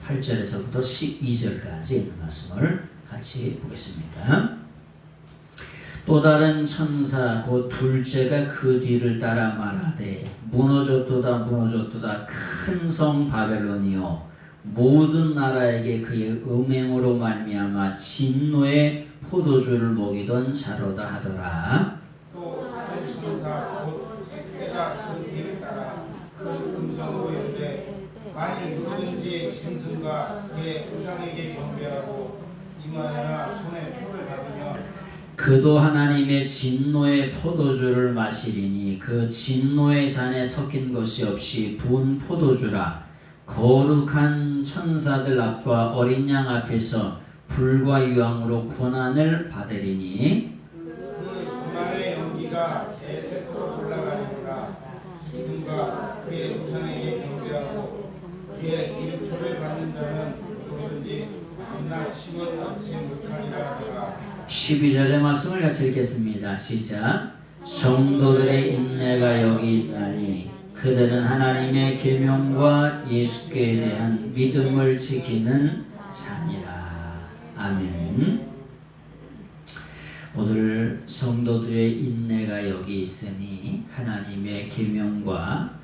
8절에서부터 12절까지 있는 말씀을 같이 보겠습니다. 또 다른 천사 곧 둘째가 그 뒤를 따라 말하되 무너졌도다 무너졌도다 큰 성 바벨론이요 모든 나라에게 그의 음행으로 말미암아 진노의 포도주를 먹이던 자로다 하더라. 또 다른 천사 곧 셋째가 그 뒤를 따라 큰 음성으로 이르되 만일 누구든지 짐승과 그의 우상에게 경배하고 이마에나 손에 표를 받으면 그도 하나님의 진노의 포도주를 마시리니 그 진노의 잔에 섞인 것이 없이 부은 포도주라. 거룩한 천사들 앞과 어린 양 앞에서 불과 유황으로 고난을 받으리니 그 고난의 연기가 새 세포로 올라가리로다. 짐승과 그의 우상에게 경배하고 그의 이름표를 받는 자는 누구든지 밤낮 침을 얻지 못하리라 하더라. 12절의 말씀을 같이 읽겠습니다. 시작. 성도들의 인내가 여기 있나니 그들은 하나님의 계명과 예수께 대한 믿음을 지키는 자니라. 아멘. 오늘 성도들의 인내가 여기 있으니 하나님의 계명과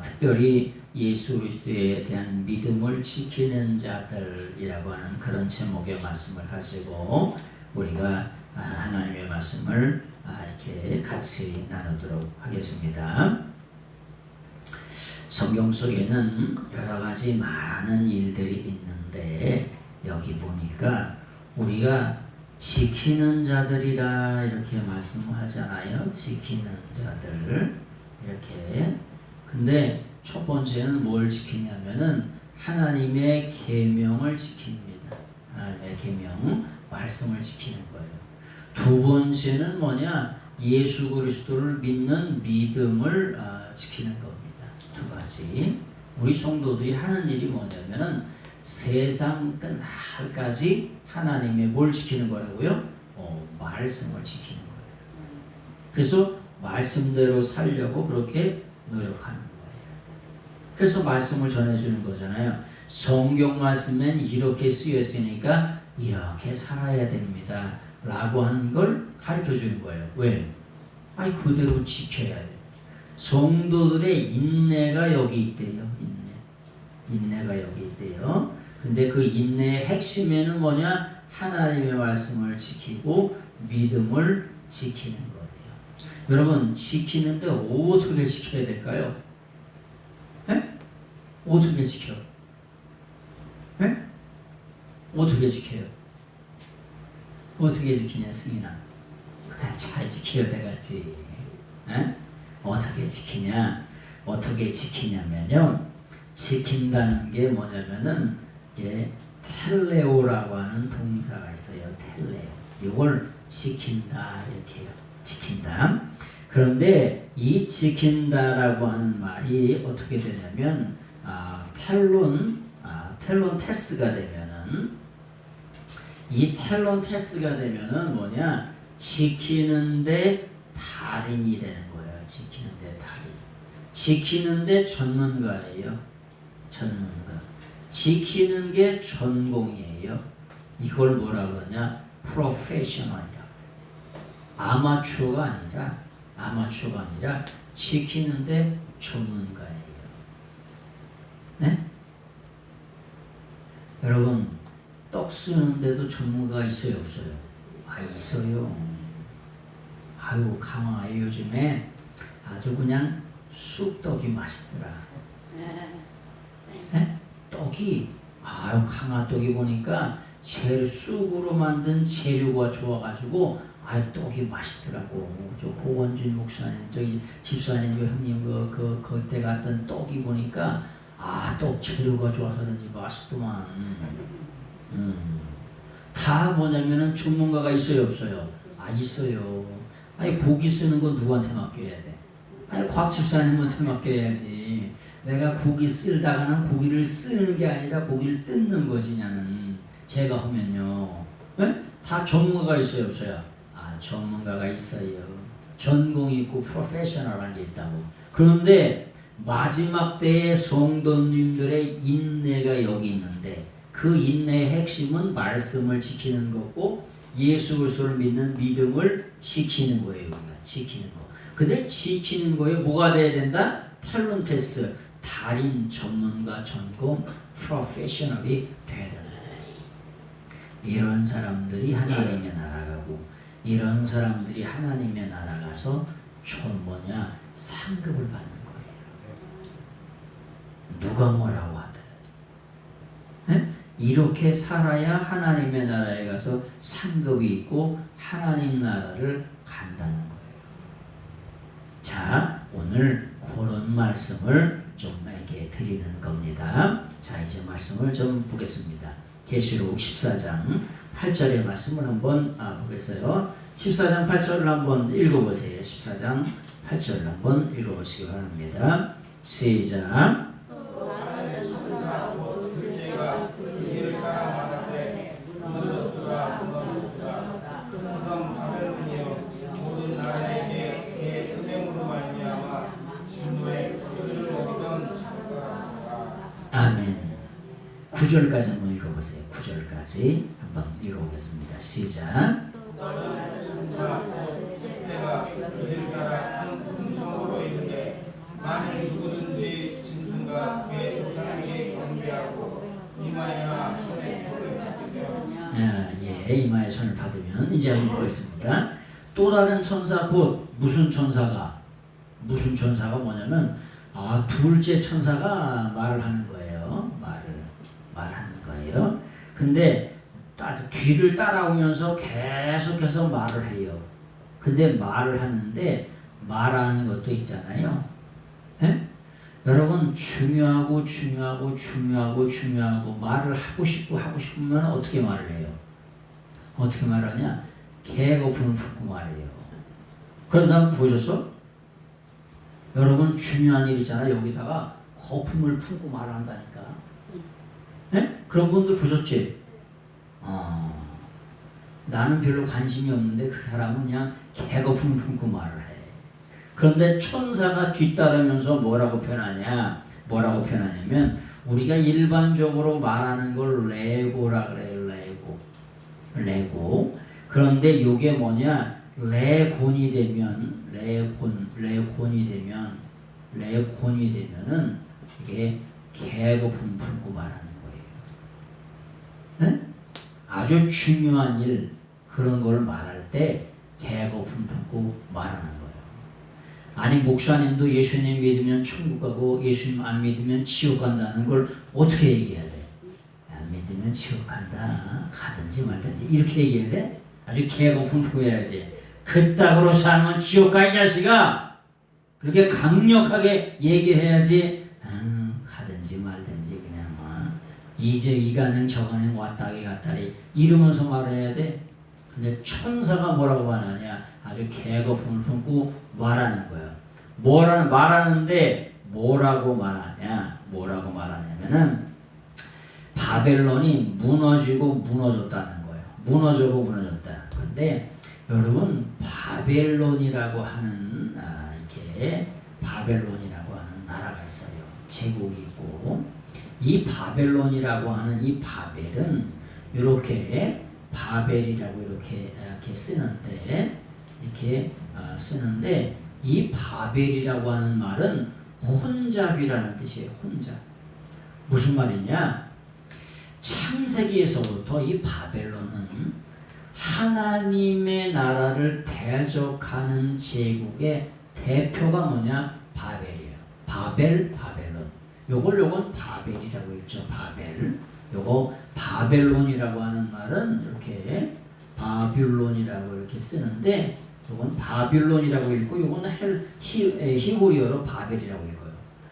특별히 예수 그리스도에 대한 믿음을 지키는 자들이라고 하는 그런 제목의 말씀을 가지고 우리가 하나님의 말씀을 이렇게 같이 나누도록 하겠습니다. 성경 속에는 여러 가지 많은 일들이 있는데 여기 보니까 우리가 지키는 자들이라 이렇게 말씀하잖아요. 지키는 자들 이렇게. 근데 첫 번째는 뭘 지키냐면은 하나님의 계명을 지킵니다. 하나님의 계명, 말씀을 지키는 거예요. 두 번째는 뭐냐? 예수 그리스도를 믿는 믿음을 지키는 겁니다. 두 가지. 우리 성도들이 하는 일이 뭐냐면은 세상 끝날까지 하나님의 뭘 지키는 거라고요? 말씀을 지키는 거예요. 그래서 말씀대로 살려고 그렇게 노력하는 거예요. 그래서 말씀을 전해주는 거잖아요. 성경 말씀엔 이렇게 쓰여 있으니까 이렇게 살아야 됩니다. 라고 하는 걸 가르쳐 주는 거예요. 왜? 아니 그대로 지켜야 돼. 성도들의 인내가 여기 있대요. 인내가 여기 있대요. 근데 그 인내의 핵심에는 뭐냐? 하나님의 말씀을 지키고 믿음을 지키는 거예요. 여러분 지키는데 어떻게 지켜야 될까요? 에? 어떻게 지켜? 에? 어떻게 지켜요? 어떻게 지키냐 승인아? 잘 지켜야 되겠지. 에? 어떻게 지키냐? 어떻게 지키냐면요. 지킨다는 게 뭐냐면은 이게 텔레오라고 하는 동사가 있어요. 텔레오. 이걸 지킨다 이렇게요. 지킨다. 그런데 이 지킨다라고 하는 말이 어떻게 되냐면 텔론 테스가 되면은 이 텔론 테스가 되면은 뭐냐? 지키는데 달인이 되는 거예요. 지키는데 달인. 지키는데 전문가예요. 전문가. 지키는 게 전공이에요. 이걸 뭐라 그러냐? 프로페셔널이라고. 아마추어가 아니라 지키는데 전문가예요. 네? 여러분 떡 쓰는데도 전문가가 있어요, 없어요? 있어요. 아유 강화에 요즘에 아주 그냥 쑥떡이 맛있더라. 네? 떡이 강화떡이 보니까 쑥으로 만든 재료가 좋아가지고 떡이 맛있더라고. 저 고원준 목사님, 저기 집사님 형님 그때 갔던 떡이 보니까 떡 재료가 좋아서 그런지 맛있더만. 다 뭐냐면은 전문가가 있어요, 없어요? 있어요. 고기 쓰는 거 누구한테 맡겨야 돼? 곽 집사님한테 맡겨야지. 내가 고기 쓸다가는 고기를 쓰는 게 아니라 고기를 뜯는 거지, 나는. 제가 하면요. 네? 다 전문가가 있어요, 없어요? 전문가가 있어요. 전공이 있고 프로페셔널한 게 있다고. 그런데 마지막 때의 성도님들의 인내가 여기 있는데 그 인내의 핵심은 말씀을 지키는 거고 예수 그리스도를 믿는 믿음을 지키는 거예요. 우리가 지키는 거. 근데 지키는 거에 뭐가 돼야 된다? 탤런테스, 달인, 전문가, 전공, 프로페셔널이 돼야 된다. 이런 사람들이 하나님의 나라 가고 이런 사람들이 하나님의 나라 가서 상급을 받는 거예요. 누가 뭐라고 하더라도. 에? 이렇게 살아야 하나님의 나라에 가서 상급이 있고 하나님 나라를 간다는 거예요. 자, 오늘 그런 말씀을 좀 이렇게 드리는 겁니다. 자, 이제 말씀을 좀 보겠습니다. 계시록 14장 8절의 말씀을 한번 보겠어요. 14장 8절을 한번 읽어보세요. 14장 8절을 한번 읽어보시기 바랍니다. 시작. 아멘. 9절까지 한번 읽어보세요. 9절까지 한번 읽어보겠습니다. 시작. 만일 누구든지 짐승과 그의 우상에게 경배하고 이마에나 손에 돌을 받으면 이마에 손을 받으면 이제 한번 보겠습니다. 또 다른 천사 곧 무슨 천사가 뭐냐면 둘째 천사가 말을 하는 거예요. 말하는 거예요. 근데 뒤를 따라오면서 계속해서 말을 해요. 근데 말을 하는데 말하는 것도 있잖아요. 에? 여러분 중요하고 말을 하고 싶으면 어떻게 말을 해요? 어떻게 말하냐? 개거품을 품고 말해요. 그런 사람 보셨어? 여러분 중요한 일이잖아. 여기다가 거품을 품고 말을 한다니까. 에? 그런 분들 보셨지? 나는 별로 관심이 없는데 그 사람은 그냥 개거품을 품고 말을 해. 그런데 천사가 뒤따르면서 뭐라고 표현하냐면 우리가 일반적으로 말하는 걸 레고라 그래요. 레고. 그런데 이게 뭐냐? 레곤이 되면은 이게 개거품 품고 말하는 거예요. 네? 아주 중요한 일 그런 걸 말할 때 개거품 품고 말하는 거예요. 아니 목사님도 예수님 믿으면 천국 가고 예수님 안 믿으면 지옥 간다는 걸 어떻게 얘기해야 돼? 안 믿으면 지옥 간다. 가든지 말든지 이렇게 얘기해야 돼? 아주 개거품 품고 해야지. 그따구로 살면 지옥 가 이 자식아. 그렇게 강력하게 얘기해야지. 가든지 말든지 그냥 이가는 저가는 왔다리 갔다리 이러면서 말해야 돼. 근데 천사가 뭐라고 말하냐? 아주 개거품을 품고 말하는 거예요. 말하는데 뭐라고 말하냐면은 바벨론이 무너지고 무너졌다는 거예요. 무너졌다. 근데 여러분 바벨론이라고 하는 나라가 있어요. 제국이 있고 이 바벨론이라고 하는 이 바벨은 이렇게 바벨이라고 이렇게 쓰는데 이 바벨이라고 하는 말은 혼잡이라는 뜻이에요. 혼잡. 무슨 말이냐? 창세기에서부터 이 바벨론은 하나님의 나라를 대적하는 제국의 대표가 뭐냐? 바벨이에요. 바벨론. 요건 바벨이라고 읽죠. 바벨. 요거 바벨론이라고 하는 말은 이렇게 바빌론이라고 이렇게 쓰는데 요건 바빌론이라고 읽고 요건 히브리어로 바벨이라고 읽어요.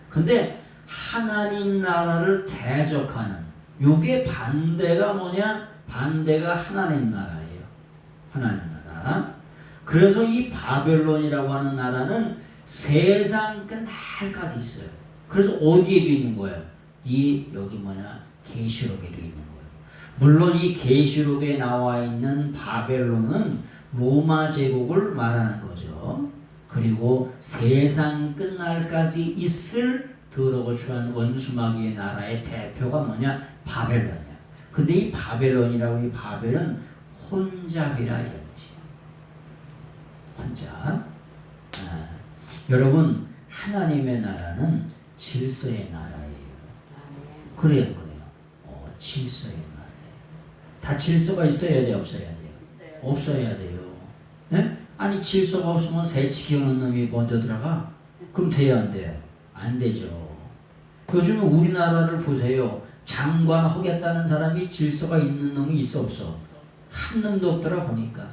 근데 하나님 나라를 대적하는 요게 반대가 뭐냐? 반대가 하나님 나라예요. 하나님 나라. 그래서 이 바벨론이라고 하는 나라는 세상 끝날까지 있어요. 그래서 어디에도 있는 거예요? 계시록에도 있는 거예요. 물론 이 계시록에 나와 있는 바벨론은 로마 제국을 말하는 거죠. 그리고 세상 끝날까지 있을 더러고 추한 원수마귀의 나라의 대표가 뭐냐? 바벨론이야. 근데 이 바벨론이라고, 이 바벨은 혼잡이라 이런 뜻이야. 혼잡. 여러분, 하나님의 나라는 질서의 나라예요. 그래요, 그래요. 질서의 나라예요. 다 질서가 있어야 돼요, 없어야 돼요? 없어야 돼요. 네? 아니, 질서가 없으면 새치 키우는 놈이 먼저 들어가? 그럼 돼요, 안 돼요? 안 되죠. 요즘 우리나라를 보세요. 장관 하겠다는 사람이 질서가 있는 놈이 있어, 없어? 한 놈도 없더라 보니까.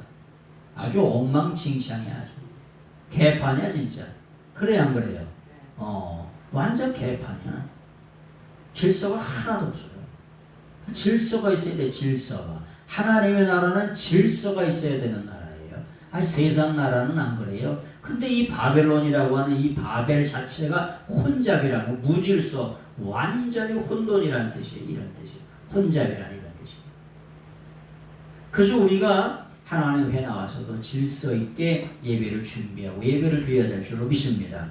아주 엉망진창이야. 아주 개판이야 진짜. 그래 안 그래요? 완전 개판이야. 질서가 하나도 없어요. 질서가 있어야 돼. 질서가. 하나님의 나라는 질서가 있어야 되는 나라예요. 아니 세상 나라는 안 그래요. 근데 이 바벨론이라고 하는 이 바벨 자체가 혼잡이라는 무질서, 완전히 혼돈이라는 뜻이에요. 이런 뜻이에요. 혼잡이라는 이런 뜻이에요. 그래서 우리가 하나님 앞에 나와서도 질서 있게 예배를 준비하고 예배를 드려야 될 줄로 믿습니다.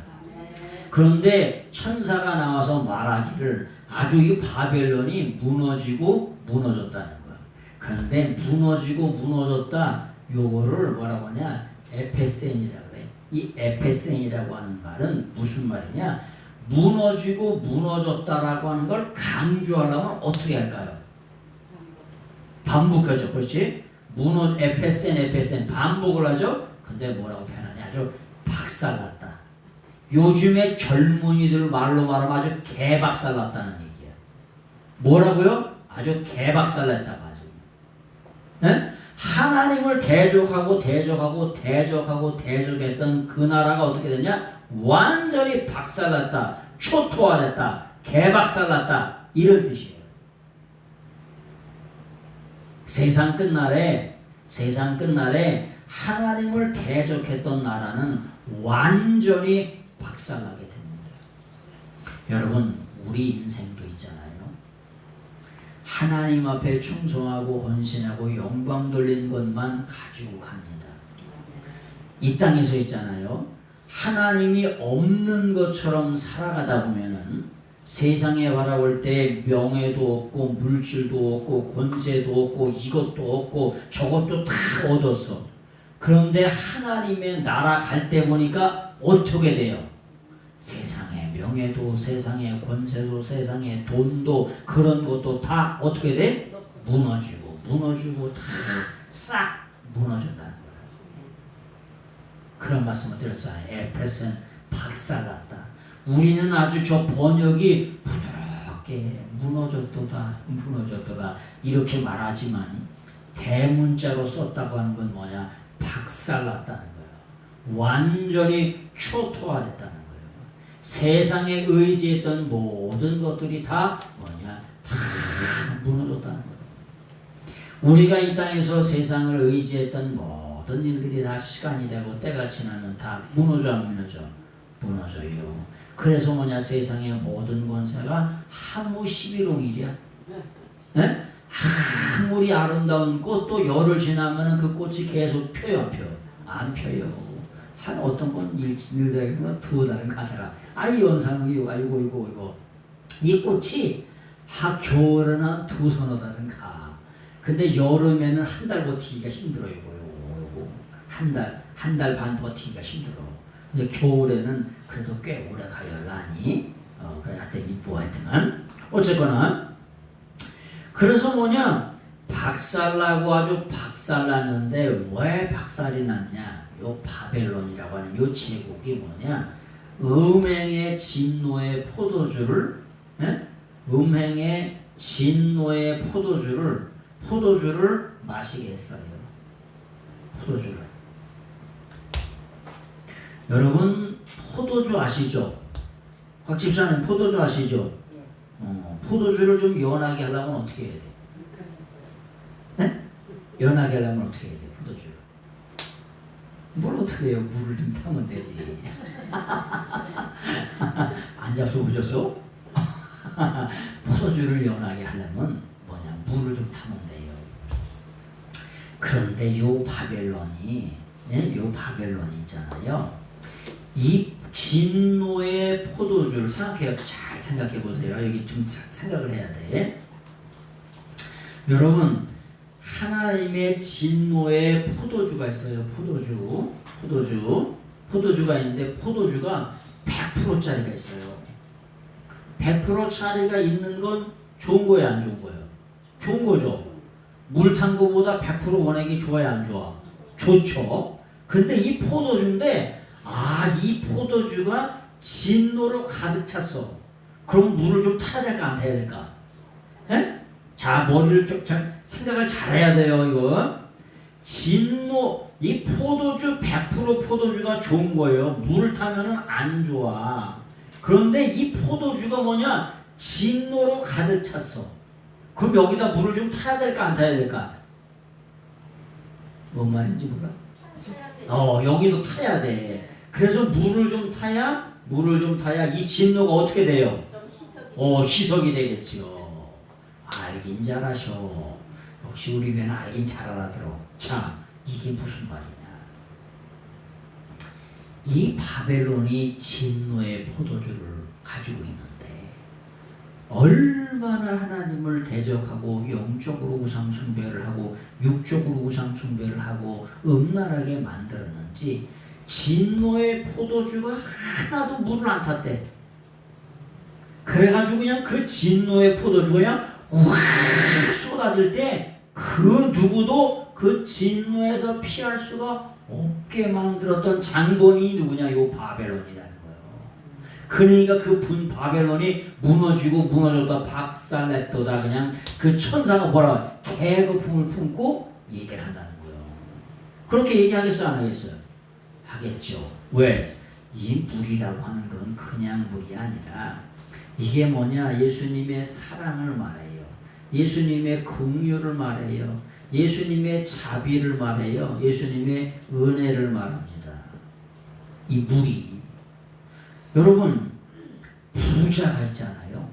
그런데 천사가 나와서 말하기를 아주 이 바벨론이 무너지고 무너졌다는 거야. 그런데 무너지고 무너졌다 요거를 뭐라고 하냐? 에페센이라고 그래. 이 에페센이라고 하는 말은 무슨 말이냐? 무너지고 무너졌다라고 하는 걸 강조하려면 어떻게 할까요? 반복하죠. 그렇지? 에페센 반복을 하죠. 근데 뭐라고 표현하냐? 아주 박살났다. 요즘에 젊은이들 말로 말하면 아주 개박살났다는 얘기야. 뭐라고요? 아주 개박살났다고 하죠. 네? 하나님을 대적했던 그 나라가 어떻게 됐냐? 완전히 박살났다. 초토화됐다. 개박살났다. 이런 뜻이에요. 세상 끝날에 하나님을 대적했던 나라는 완전히 박살나게 됩니다. 여러분, 우리 인생도 있잖아요. 하나님 앞에 충성하고 헌신하고 영광 돌린 것만 가지고 갑니다. 이 땅에서 있잖아요. 하나님이 없는 것처럼 살아가다 보면은 세상에 바라볼 때 명예도 없고 물질도 없고 권세도 없고 이것도 없고 저것도 다 얻었어. 그런데 하나님의 나라 갈 때 보니까 어떻게 돼요? 세상의 명예도 세상의 권세도 세상의 돈도 그런 것도 다 어떻게 돼? 무너지고 다 싹 무너진다는 거예요. 그런 말씀을 드렸잖아요. 에페센 박살났다. 우리는 아주 저 번역이 부드럽게 무너졌도다 이렇게 말하지만 대문자로 썼다고 하는 건 뭐냐? 박살났다는 거예요. 완전히 초토화됐다는 거예요. 세상에 의지했던 모든 것들이 다 뭐냐? 다 무너졌다는 거예요. 우리가 이 땅에서 세상을 의지했던 모든 일들이 다 시간이 되고 때가 지나면 다 무너져 안 무너져? 무너져요. 그래서 뭐냐? 세상의 모든 권세가 하무 11홍일이야. 네? 아무리 아름다운 꽃도 열흘 지나면 그 꽃이 계속 펴요, 안 펴요? 안 펴요. 한 어떤 건 일들에게는 두 달은 가더라. 연상이 이거. 이 꽃이 겨울에는 두 서너 달은 가. 근데 여름에는 한 달 버티기가 힘들어요. 한 달 반 버티기가 힘들어. 근데 겨울에는 그래도 꽤 오래 가요, 라니. 하여튼 이쁘고 하여튼간. 어쨌거나. 그래서 뭐냐? 박살나고 아주 박살났는데 왜 박살이 났냐? 요 바벨론이라고 하는 요 제국이 뭐냐? 음행의 진노의 포도주를 포도주를 마시게 했어요. 포도주를. 여러분 포도주 아시죠? 곽 집사님 포도주 아시죠? 포도주를 좀 연하게 하려면 어떻게 해야 돼? 네? 연하게 하려면 어떻게 해야 돼? 포도주를. 뭘 어떻게 해요? 물을 좀 타면 되지. 안 잡숴보셨어? 포도주를 연하게 하려면 뭐냐? 물을 좀 타면 돼요. 그런데 요 바벨론이 있잖아요. 이 진노의 포도주를 잘 생각해 보세요. 여기 좀 생각을 해야 돼. 여러분, 하나님의 진노의 포도주가 있어요. 포도주가 있는데 포도주가 100%짜리가 있어요. 100%짜리가 있는 건 좋은 거예요, 안 좋은 거예요? 좋은 거죠. 물 탄 거보다 100% 원액이 좋아요, 안 좋아? 좋죠. 근데 이 포도주인데 이 포도주가 진노로 가득 찼어. 그럼 물을 좀 타야 될까 안 타야 될까? 에? 자, 머리를 좀 생각을 잘해야 돼요. 이거 진노, 이 포도주 100% 포도주가 좋은 거예요. 물을 타면은 안 좋아. 그런데 이 포도주가 뭐냐? 진노로 가득 찼어. 그럼 여기다 물을 좀 타야 될까 안 타야 될까? 뭔 말인지 몰라? 여기도 타야 돼. 그래서 물을 좀 타야 이 진노가 어떻게 돼요? 희석이 되겠지요. 알긴 잘하셔. 역시 우리 교회는 알긴 잘 알아들어. 자, 이게 무슨 말이냐? 이 바벨론이 진노의 포도주를 가지고 있는데 얼마나 하나님을 대적하고 영적으로 우상 숭배를 하고 육적으로 우상 숭배를 하고 음란하게 만들었는지 진노의 포도주가 하나도 물을 안 탔대. 그래가지고 그냥 그 진노의 포도주가 그냥 확 쏟아질 때 그 누구도 그 진노에서 피할 수가 없게 만들었던 장본이 누구냐? 요 바벨론이라는 거예요. 그러니까 그 바벨론이 무너졌다 박살냈도다. 그냥 그 천사가 뭐라 개거품을 품고 얘기를 한다는 거예요. 그렇게 얘기하겠어요, 안 하겠어요? 하겠죠. 왜? 이 물이라고 하는 건 그냥 물이 아니라 이게 뭐냐? 예수님의 사랑을 말해요. 예수님의 긍휼을 말해요. 예수님의 자비를 말해요. 예수님의 은혜를 말합니다. 이 물이, 여러분, 부자가 있잖아요.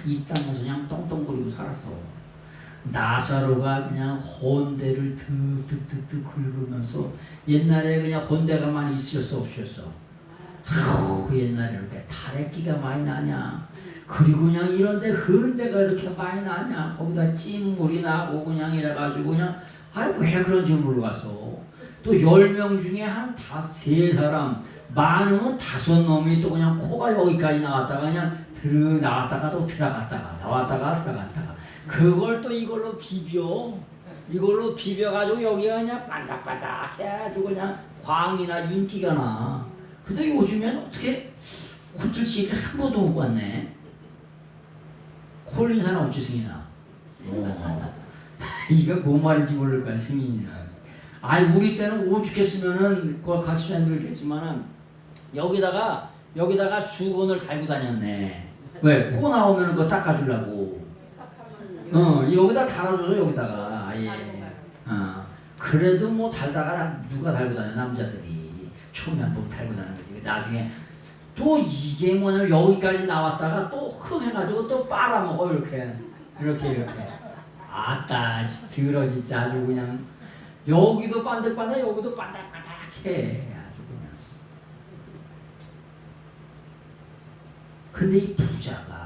이 땅에서 그냥 똥똥거리고 살았어. 나사로가 그냥 헌대를 득득득득 긁으면서, 옛날에 그냥 헌대가 많이 있으셨어 없으셨어? 옛날에 이렇게 타래끼가 많이 나냐? 그리고 그냥 이런데 헌대가 이렇게 많이 나냐? 거기다 찐물이 나고 그냥 이래가지고 그냥 왜 그런지 모르겠어. 또 10명 중에 한 3사람, 많으면 5놈이 또 그냥 코가 여기까지 나왔다가 그냥 나왔다가 또 들어갔다가 나왔다가 들어갔다가 그걸 또 이걸로 비벼가지고 여기가 그냥 반닥반닥 해가지고 그냥 광이나 윤기가 나. 근데 요즘엔 어떻게 콧질식이 한 번도 못 봤네. 콜린 사람 없지, 승인아? 이거 뭔 말인지 모를 거야, 승인이는. 우리 때는 오죽했으면은 각시장도 그랬지만은 여기다가 수건을 달고 다녔네. 왜? 코 나오면은 그거 닦아주려고. 여기다 달아줘서 여기다가 아예. 그래도 뭐 달다가 누가 달고 다녀? 남자들이 처음에 한번 달고 다니는 거지. 나중에 또 이게 뭐냐면 여기까지 나왔다가 또 흥해가지고 또 빨아먹어. 이렇게 아따 더러 진짜 아주 그냥 여기도 반득반득 여기도 반닥반닥해 아주 그냥. 근데 이 부자가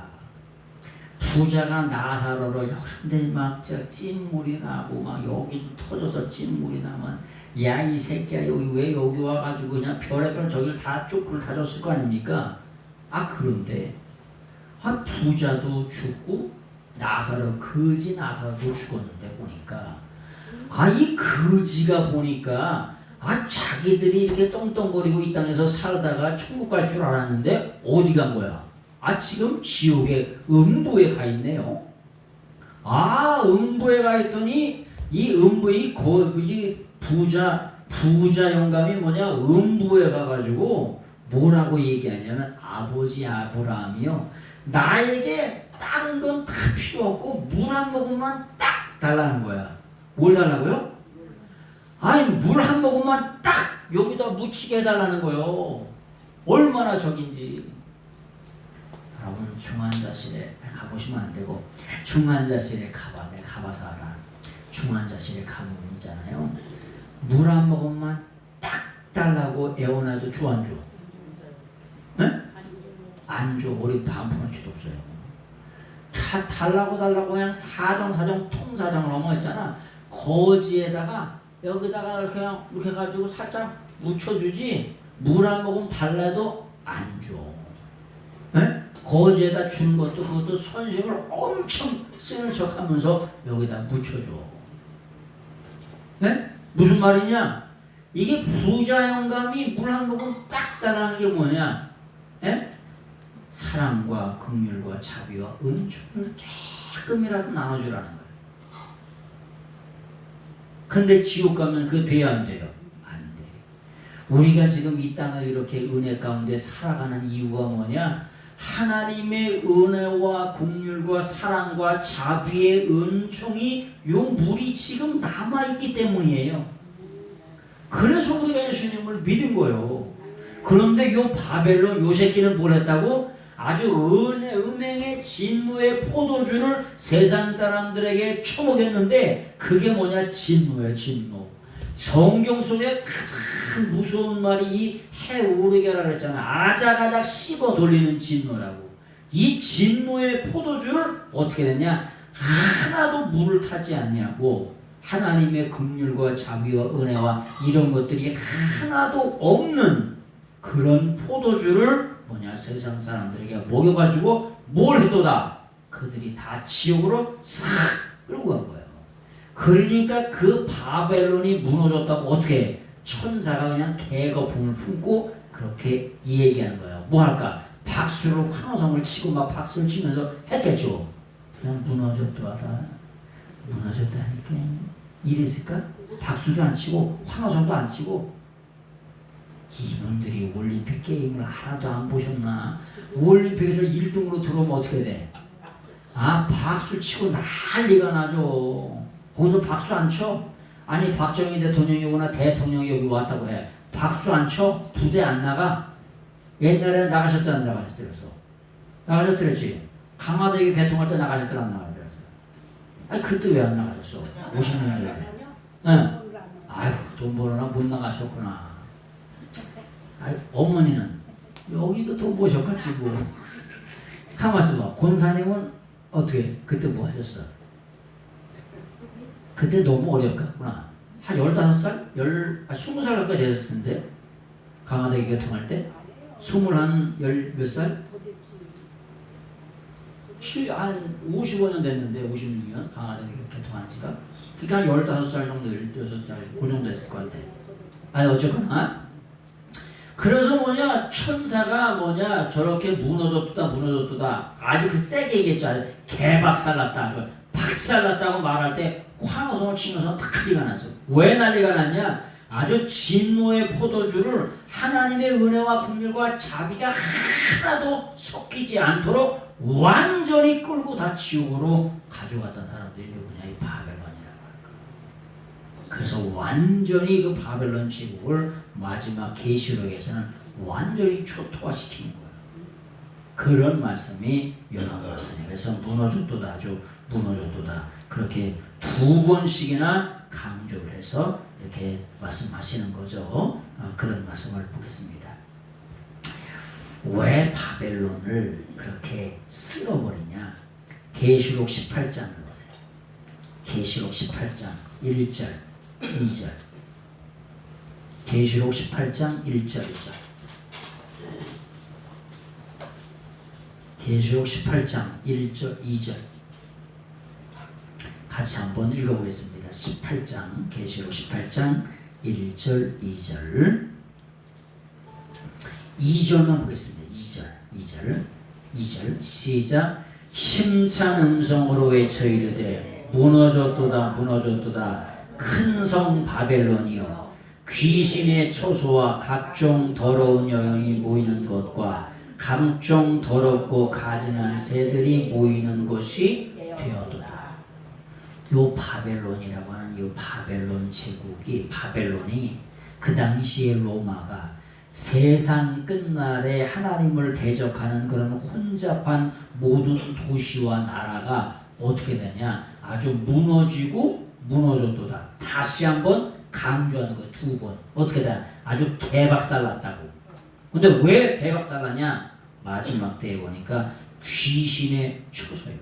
나사로로 여런데 막 찐물이 나고 막 여기도 터져서 찐물이 나면 야 이 새끼야 왜 여기 와가지고 그냥 별의별 저기를 다 쪼크를 다 줬을 거 아닙니까? 그런데 부자도 죽고 거지 나사로도 죽었는데 보니까 이 거지가 보니까 자기들이 이렇게 똥똥거리고 이 땅에서 살다가 천국 갈 줄 알았는데 어디 간 거야? 지금 지옥의 음부에 가 있네요. 음부에 가 있더니 이 음부의 부자 영감이 뭐냐? 음부에 가가지고 뭐라고 얘기하냐면 아버지 아브라함이요, 나에게 다른 건 다 필요 없고 물 한 모금만 딱 달라는 거야. 뭘 달라고요? 물 한 모금만 딱 여기다 묻히게 해달라는 거요. 얼마나 적인지. 여러분, 중환자실에 가보시면 안 되고 중환자실에 가봐서 알아. 중환자실에 가면 있잖아요. 물 한 모금만 딱 달라고 애원해도 줘 안 줘? 네? 안 줘. 우리 반푼어치도 없어요. 다 달라고 그냥 사정 통사정을 넘어했잖아. 거지에다가 여기다가 이렇게 그냥 이렇게 해가지고 살짝 묻혀주지. 물 한 모금 달래도 안 줘. 네? 거지에다 준 것도 그것도 손심을 엄청 쓰는 척하면서 여기다 묻혀줘. 네? 무슨 말이냐? 이게 부자 영감이 물 한 모금 딱 달라는 게 뭐냐? 예? 사랑과 긍휼과 자비와 은총을 조금이라도 나눠주라는 거예요. 근데 지옥 가면 그게 돼야 안 돼요? 안 돼. 우리가 지금 이 땅을 이렇게 은혜 가운데 살아가는 이유가 뭐냐? 하나님의 은혜와 긍휼과 사랑과 자비의 은총이 요 물이 지금 남아있기 때문이에요. 그래서 우리가 예수님을 믿은 거예요. 그런데 요 바벨론 요 새끼는 뭘 했다고? 아주 은행의 진노의 포도주를 세상 사람들에게 처먹였는데 그게 뭐냐? 진노예요. 진노. 성경 속에 가장 무서운 말이 이 해오르게라 그랬잖아. 아작아작 씹어 돌리는 진노라고. 이 진노의 포도주를 어떻게 됐냐? 하나도 물을 타지 아니하고 하나님의 긍휼과 자비와 은혜와 이런 것들이 하나도 없는 그런 포도주를 뭐냐? 세상 사람들에게 먹여가지고 뭘 했도다? 그들이 다 지옥으로 싹 끌고 간 거예요. 그러니까 그 바벨론이 무너졌다고 어떻게 해? 천사가 그냥 대거품을 품고 그렇게 이 얘기하는 거예요. 뭐 할까? 박수로 환호성을 치고 막 박수를 치면서 했겠죠. 그냥 무너졌다하다. 무너졌다니까. 이랬을까? 박수도 안 치고 환호성도 안 치고. 이분들이 올림픽 게임을 하나도 안 보셨나? 올림픽에서 1등으로 들어오면 어떻게 돼? 아, 박수 치고 난리가 나죠. 거기서 박수 안 쳐? 아니 박정희 대통령이 오거나 대통령이 여기 왔다고 해. 박수 안 쳐? 부대 안 나가? 옛날에 나가셨다 안 나가셨더랬어? 나가셨더랬지? 강화대교 개통할 때 나가셨더라 안 나가셨더랬어? 아니 그때 왜 안 나가셨어? 50년 전에. 응. 아휴 돈 벌어나 못 나가셨구나. 아이, 어머니는 여기도 돈 버셨겠지 뭐. 가만있어 봐. 권사님은 어떻게 그때 뭐 하셨어? 그때 너무 어렸구나. 한 15살? 20살 가까이 되셨을 텐데 강화대교 개통할 때 20한 몇 살? 한 55년 됐는데 56년 강화대교 개통한 지가 그러니까 한 15살 정도 16살 그 정도 됐을 것 같아. 아니 어쨌거나 그래서 뭐냐 천사가 뭐냐 저렇게 무너졌다 아주 그 세게 얘기했죠. 개박살났다 아주 박살났다고 말할 때 환호성을 치면서 다 난리가 났어. 왜 난리가 났냐? 아주 진노의 포도주를 하나님의 은혜와 긍휼과 자비가 하나도 섞이지 않도록 완전히 끌고 다 지옥으로 가져갔던 사람들이 누구냐? 이 바벨론이라고 할까. 그래서 완전히 그 바벨론 제국을 마지막 계시록에서는 완전히 초토화시키는 거예요. 그런 말씀이 요나가 왔으니 그래서 무너졌도다 아주 무너졌도다 그렇게 2번씩이나 강조를 해서 이렇게 말씀하시는 거죠. 그런 말씀을 보겠습니다. 왜 바벨론을 그렇게 쓸어버리냐? 계시록 18장을 보세요. 계시록 18장 1절 2절 계시록 18장 1절 2절 계시록 18장 1절 2절 같이 한번 읽어보겠습니다. 18장 계시록 18장 1절 2절 2절만 보겠습니다. 2절 시작. 힘찬 음성으로 외쳐 이르되 무너졌도다 무너졌도다 큰 성 바벨론이여 귀신의 초소와 각종 더러운 여인이 모이는 것과 각종 더럽고 가증한 새들이 모이는 곳이 되었도다. 요 바벨론이라고 하는 요 바벨론 제국이 바벨론이 그 당시의 로마가 세상 끝날에 하나님을 대적하는 그런 혼잡한 모든 도시와 나라가 어떻게 되냐? 아주 무너지고 무너졌도다. 다시 한번 강조하는 거예요. 2번. 어떻게 돼? 아주 개박살 났다고. 근데 왜 개박살 나냐? 마지막 때에 보니까 귀신의 처소예요.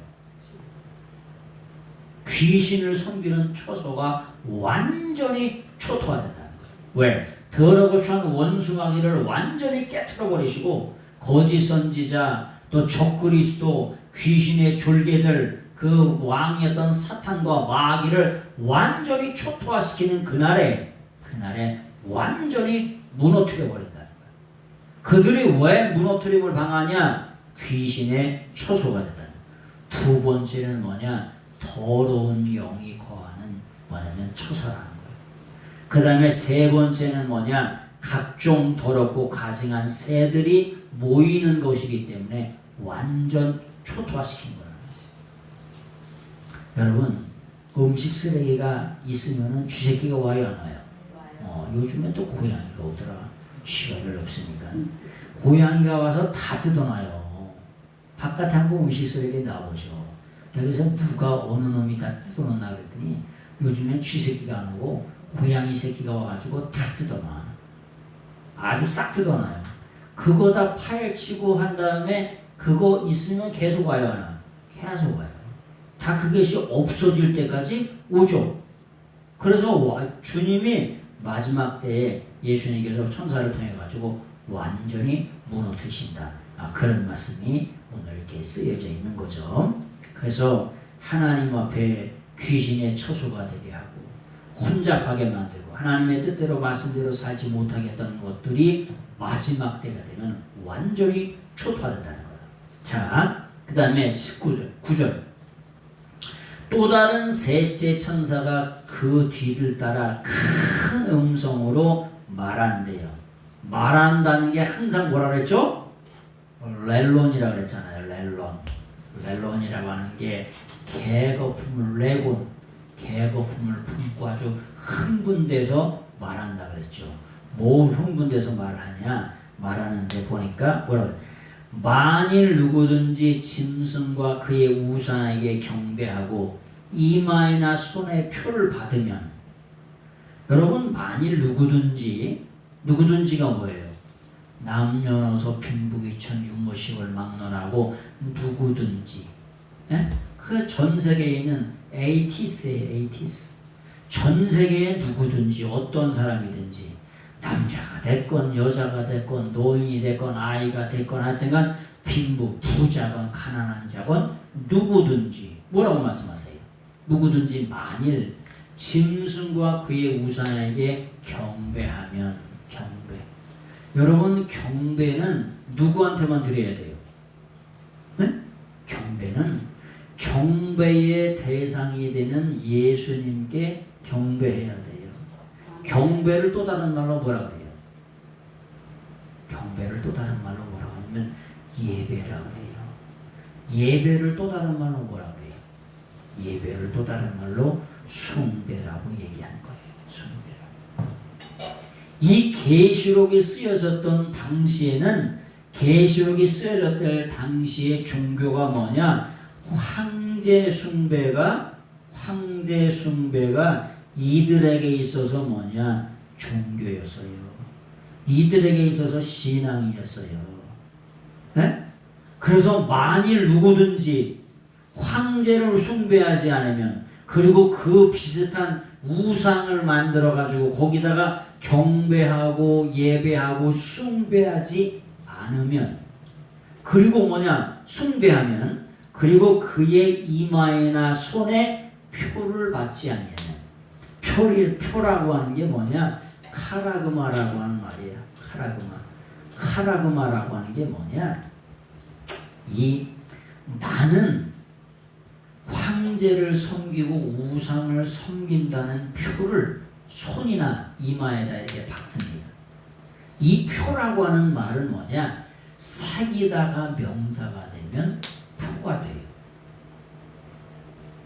귀신을 섬기는 처소가 완전히 초토화된다는 거예요. 왜? 더러고 추한 원수마귀를 완전히 깨트려 버리시고 거짓 선지자 또 적그리스도 귀신의 졸개들 그 왕이었던 사탄과 마귀를 완전히 초토화시키는 그날에 완전히 무너뜨려 버린다는 거예요. 그들이 왜 무너뜨림을 당하냐? 귀신의 처소가 된다는 거예요. 두 번째는 뭐냐? 더러운 영이 거하는 뭐냐면 처소라는 거예요. 그 다음에 세 번째는 뭐냐? 각종 더럽고 가증한 새들이 모이는 것이기 때문에 완전 초토화시킨 거예요. 여러분, 음식 쓰레기가 있으면은 쥐새끼가 와요, 안 와요? 요즘엔 또 고양이가 오더라. 쥐가 별로 없으니까. 고양이가 와서 다 뜯어놔요. 바깥에 한번 음식 쓰레기 나오죠. 여기서 누가 어느 놈이 다 뜯어놓나 그랬더니 요즘엔 쥐새끼가 안 오고 고양이 새끼가 와가지고 다 뜯어놔. 아주 싹 뜯어놔요. 그거 다 파헤치고 한 다음에 그거 있으면 계속 와요, 안 와요? 계속 와요. 다 그것이 없어질 때까지 오죠. 그래서 주님이 마지막 때에 예수님께서 천사를 통해 가지고 완전히 무너뜨리신다. 그런 말씀이 오늘 이렇게 쓰여져 있는 거죠. 그래서 하나님 앞에 귀신의 처소가 되게 하고 혼잡하게 만들고 하나님의 뜻대로 말씀대로 살지 못하게 했던 것들이 마지막 때가 되면 완전히 초토화된다는 거예요. 자, 그 다음에 9절. 또 다른 셋째 천사가 그 뒤를 따라 큰 음성으로 말한대요. 말한다는 게 항상 뭐라 그랬죠? 렐론이라 그랬잖아요. 렐론이라고 하는 게 개거품을 품고 아주 흥분돼서 말한다 그랬죠. 뭘 흥분돼서 말하냐? 말하는데 보니까 뭐라고 해요? 만일 누구든지 짐승과 그의 우상에게 경배하고 이마에나 손에 표를 받으면, 여러분, 만일 누구든지가 뭐예요? 남녀노소 빈부귀천 유무식을 막론하고 누구든지, 그 전 세계에 있는 에이티스예요. 전 세계에 누구든지 어떤 사람이든지 남자가 됐건 여자가 됐건 노인이 됐건 아이가 됐건 하여튼간 빈부 부자건 가난한 자건 누구든지 뭐라고 말씀하세요? 누구든지 만일 짐승과 그의 우상에게 경배하면 여러분, 경배는 누구한테만 드려야 돼요? 네? 경배는 경배의 대상이 되는 예수님께 경배해야 돼요. 경배를 또 다른 말로 뭐라 그래요? 경배를 또 다른 말로 뭐라고 하냐면 예배라 그래요. 예배를 또 다른 말로 뭐라 그래요? 예배를 또 다른 말로 숭배라고 얘기하는 거예요. 숭배라고. 이 계시록이 쓰여졌던 당시에는, 계시록이 쓰여졌을 당시의 종교가 뭐냐? 황제 숭배가 이들에게 있어서 뭐냐? 종교였어요. 이들에게 있어서 신앙이었어요. 네? 그래서 만일 누구든지 황제를 숭배하지 않으면, 그리고 그 비슷한 우상을 만들어 가지고 거기다가 경배하고 예배하고 숭배하지 않으면, 그리고 뭐냐? 숭배하면, 그리고 그의 이마에나 손에 표를 받지 않으면, 표라고 하는 게 뭐냐? 카라그마라고 하는 말이에요. 카라그마라고 하는 게 뭐냐? 나는 황제를 섬기고 우상을 섬긴다는 표를 손이나 이마에다 이렇게 박습니다. 이 표라고 하는 말은 뭐냐? 사기다가 명사가 되면 표가 돼요.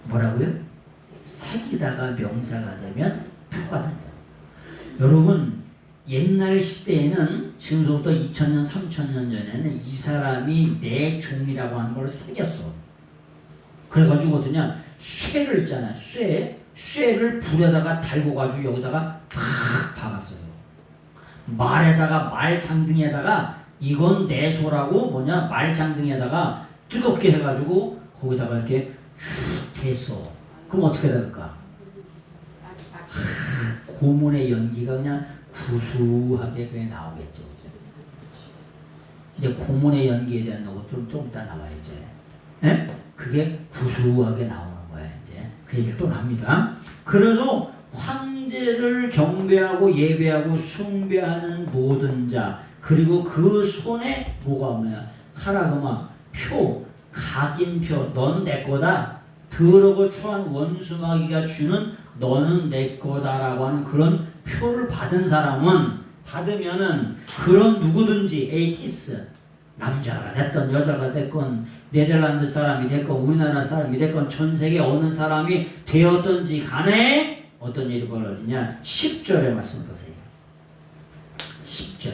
뭐라고요? 사기다가 명사가 되면 표가 된다. 여러분, 옛날 시대에는, 지금부터 2000년, 3000년 전에는 이 사람이 내 종이라고 하는 걸 새겼어. 그래가지고 어떠냐? 쇠를 있잖아요. 쇠를 불에다가 달고 가지고 여기다가 탁 박았어요. 말에다가 말장등에다가 이건 내 소라고 뭐냐 말장등에다가 뜨겁게 해가지고 거기다가 이렇게 쭉 대서 그럼 어떻게 될까? 고문의 연기가 그냥 구수하게 그냥 나오겠죠. 이제 고문의 연기에 대한 것도 좀 이따 나와요. 이제 그게 구수하게 나오는 거야. 이제 그 얘기를 또 합니다. 그래서 황제를 경배하고 예배하고 숭배하는 모든 자 그리고 그 손에 뭐가 없냐 하라그마 표 각인표 넌 내 거다 더러고 추한 원수마귀가 주는 너는 내 거다라고 하는 그런 표를 받은 사람은 받으면은 그런 누구든지 에이티스 남자가 됐건 여자가 됐건 네덜란드 사람이 됐건 우리나라 사람이 됐건 전 세계 어느 사람이 되었든지 간에 어떤 일이 벌어지냐 10절의 말씀 보세요. 10절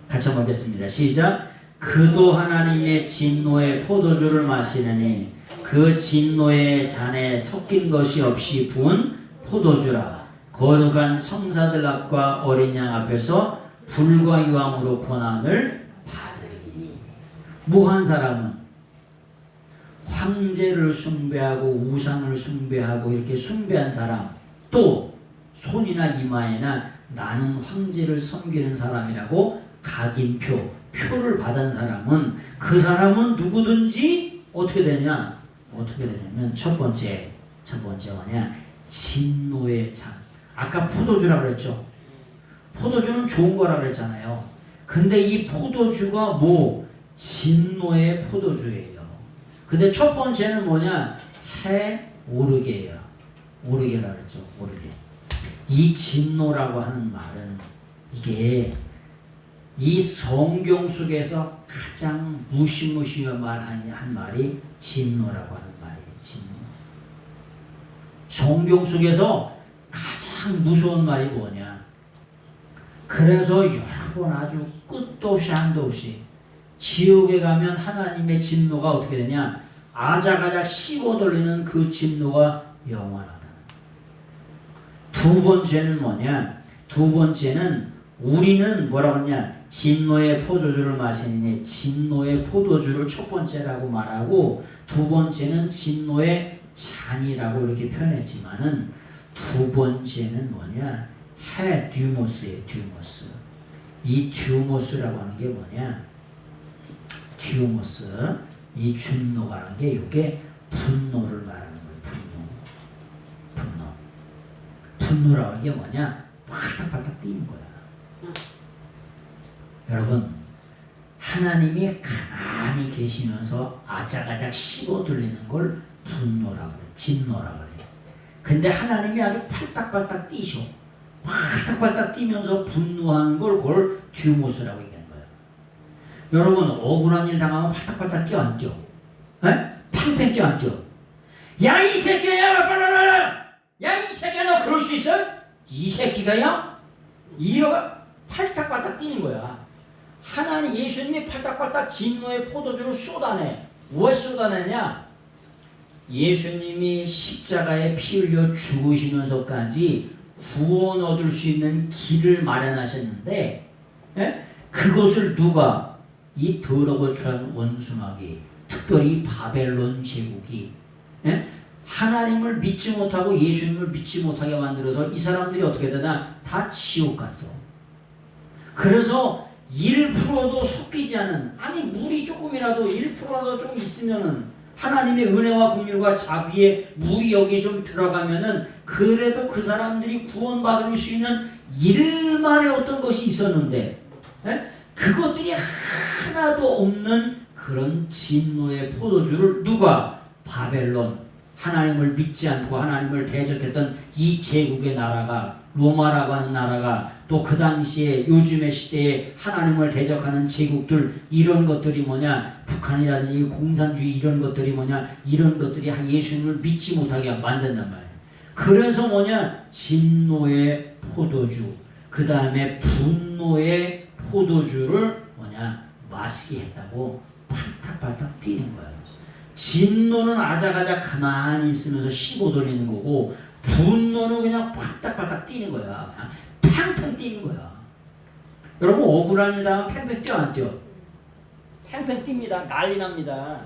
같이 한번 보겠습니다. 시작. 그도 하나님의 진노의 포도주를 마시느니 그 진노의 잔에 섞인 것이 없이 부은 포도주라. 거룩한 성사들 앞과 어린 양 앞에서 불과 유황으로 고난을 받으리니. 뭐한 사람은 황제를 숭배하고 우상을 숭배하고 이렇게 숭배한 사람 또 손이나 이마에나 나는 황제를 섬기는 사람이라고 각인표 표를 받은 사람은 그 사람은 누구든지 어떻게 되냐 어떻게 되냐면 첫 번째 뭐냐 진노의 잔 아까 포도주라고 그랬죠. 포도주는 좋은 거라고 그랬잖아요. 근데 이 포도주가 뭐 진노의 포도주예요. 근데 첫 번째는 뭐냐 해 오르게예요. 오르게라고 그랬죠. 오르게. 이 진노라고 하는 말은 이게 이 성경 속에서 가장 무시무시한 한 말이 진노라고 하는 말이에요. 진노. 성경 속에서 가장 무서운 말이 뭐냐. 그래서 여러분 아주 끝도 없이 한도 없이 지옥에 가면 하나님의 진노가 어떻게 되냐. 아작아작 씹어돌리는 그 진노가 영원하다. 두 번째는 뭐냐. 두 번째는 우리는 뭐라고 하냐. 진노의 포도주를 마시니 진노의 포도주를 첫 번째라고 말하고 두 번째는 진노의 잔이라고 이렇게 표현했지만은 두 번째는 뭐냐 해 듀모스예요. 듀모스. 이 듀모스라고 하는 게 뭐냐 듀모스 이 준노가 하는 게 이게 분노를 말하는 거예요. 분노라고 하는 게 뭐냐 팔딱팔딱 뛰는 거야. 여러분 하나님이 가만히 계시면서 아작아작 씹어들리는 걸 분노라고 그래. 진노라고 그래. 근데 하나님이 아주 팔딱팔딱 뛰셔. 팔딱팔딱 뛰면서 분노하는 걸 그걸 듀모스라고 얘기하는 거예요. 여러분 억울한 일 당하면 팔딱팔딱 뛰어 안 뛰어? 팽팽 뛰어 안 뛰어? 야 이 새끼야 빨라빨라 야 이 새끼야 너 그럴 수 있어? 이 새끼가야? 이러가 팔딱팔딱 뛰는 거야. 하나님 예수님이 팔딱팔딱 진노의 포도주를 쏟아내. 왜 쏟아내냐? 예수님이 십자가에 피 흘려 죽으시면서까지 구원 얻을 수 있는 길을 마련하셨는데 그것을 누가 이 더러고 추한 원수마귀 특별히 바벨론 제국이 하나님을 믿지 못하고 예수님을 믿지 못하게 만들어서 이 사람들이 어떻게 되나 다 지옥 갔어. 그래서 1%도 섞이지 않은 아니 물이 조금이라도 1%라도 좀 있으면은 하나님의 은혜와 긍휼과 자비에 물이 여기 좀 들어가면은 그래도 그 사람들이 구원받을 수 있는 일만의 어떤 것이 있었는데 그것들이 하나도 없는 그런 진노의 포도주를 누가 바벨론 하나님을 믿지 않고 하나님을 대적했던 이 제국의 나라가 로마라고 하는 나라가 또 그 당시에 요즘의 시대에 하나님을 대적하는 제국들 이런 것들이 뭐냐 북한이라든지 공산주의 이런 것들이 뭐냐 이런 것들이 예수님을 믿지 못하게 만든단 말이에요. 그래서 뭐냐 진노의 포도주 그 다음에 분노의 포도주를 뭐냐 마시게 했다고 팔딱팔딱 뛰는 거예요. 진노는 아작아작 가만히 있으면서 씹어 돌리는 거고 분노는 그냥 팔딱팔딱 뛰는 거야. 그냥 팽팽 뛰는 거야. 여러분 억울한 일 당하면 팽팽 뛰어 안 뛰어? 팽팽 뜁니다. 난리 납니다.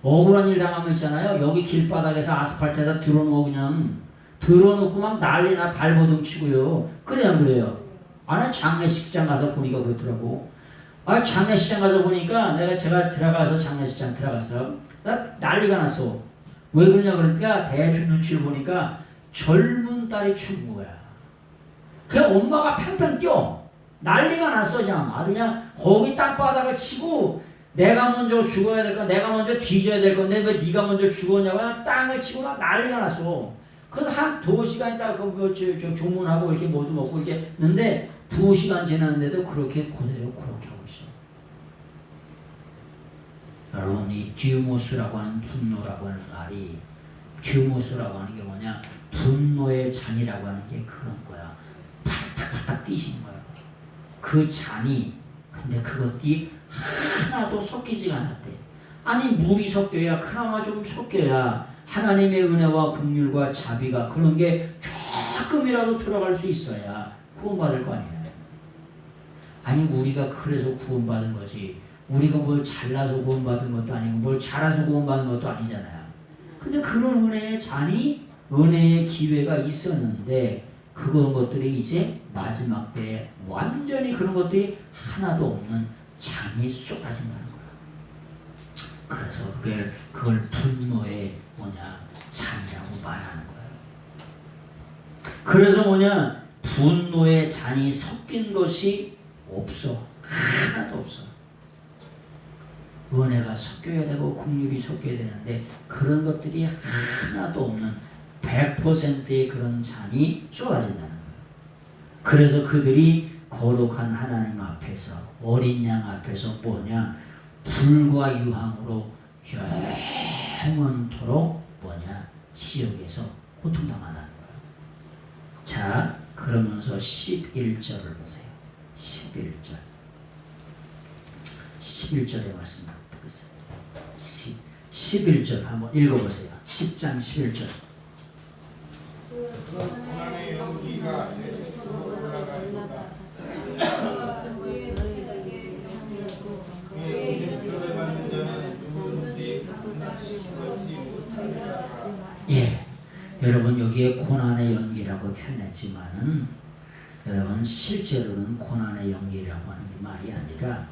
억울한 일 당하면 있잖아요. 여기 길바닥에서 아스팔트에다 들어놓고 그냥 들어놓고 막 난리나 발버둥 치고요. 그래요 안 그래요? 아니 장례식장 가서 보니까 그렇더라고. 아 장례식장 가서 보니까 제가 들어가서 장례식장 들어갔어. 나 난리가 났어. 왜 그러냐 그러니까 대충 눈치를 보니까 젊은 딸이 죽은 거야. 그 엄마가 팽팽 뛰어. 난리가 났어 그냥. 아주 그냥 거기 땅바닥을 치고 내가 먼저 죽어야 될 건 내가 먼저 뒤져야 될 건데 왜 네가 먼저 죽었냐고 그냥 땅을 치고 막 난리가 났어. 그 한 2시간 있다가 저 조문하고 이렇게 뭐도 먹고 이렇게 했는데 2시간 지났는데도 그렇게 그대로 그렇게 하고 있어. 여러분 이 디우모스라고 하는 분노라고 하는 말이 디우모스라고 하는 게 뭐냐? 분노의 잔이라고 하는 게 그런 거야. 팔딱팔딱 뛰시는 거야. 그 잔이 근데 그것이 하나도 섞이지가 않았대. 아니 물이 섞여야 그나마 좀 섞여야 하나님의 은혜와 긍휼과 자비가 그런 게 조금이라도 들어갈 수 있어야 구원받을 거 아니에요. 아니 우리가 그래서 구원받은 거지 우리가 뭘 잘나서 구원받은 것도 아니고 뭘 잘해서 구원받은 것도 아니잖아요. 근데 그런 은혜의 잔이 은혜의 기회가 있었는데 그런 것들이 이제 마지막 때에 완전히 그런 것들이 하나도 없는 잔이 쏟아진다는 거예요. 그래서 그걸 분노의 잔이라고 말하는 거예요. 그래서 분노의 잔이 섞인 것이 없어. 하나도 없어. 은혜가 섞여야 되고 긍휼이 섞여야 되는데 그런 것들이 하나도 없는 100%의 그런 잔이 쏟아진다는 거예요. 그래서 그들이 거룩한 하나님 앞에서 어린 양 앞에서 불과 유황으로 영원토록 지옥에서 고통당한다는 거예요. 자 그러면서 11절을 보세요. 11절의 말씀 보겠습니다. 11절 한번 읽어보세요. 10장 11절. 고난의 연기가 세세토록 올라가리로다. 그의 이름표를 받는 자는 누구든지 낚시받지 못하리라. 예, 여러분 여기에 고난의 연기라고 표현했지만은 여러분 실제로는 고난의 연기라고 하는 게 말이 아니라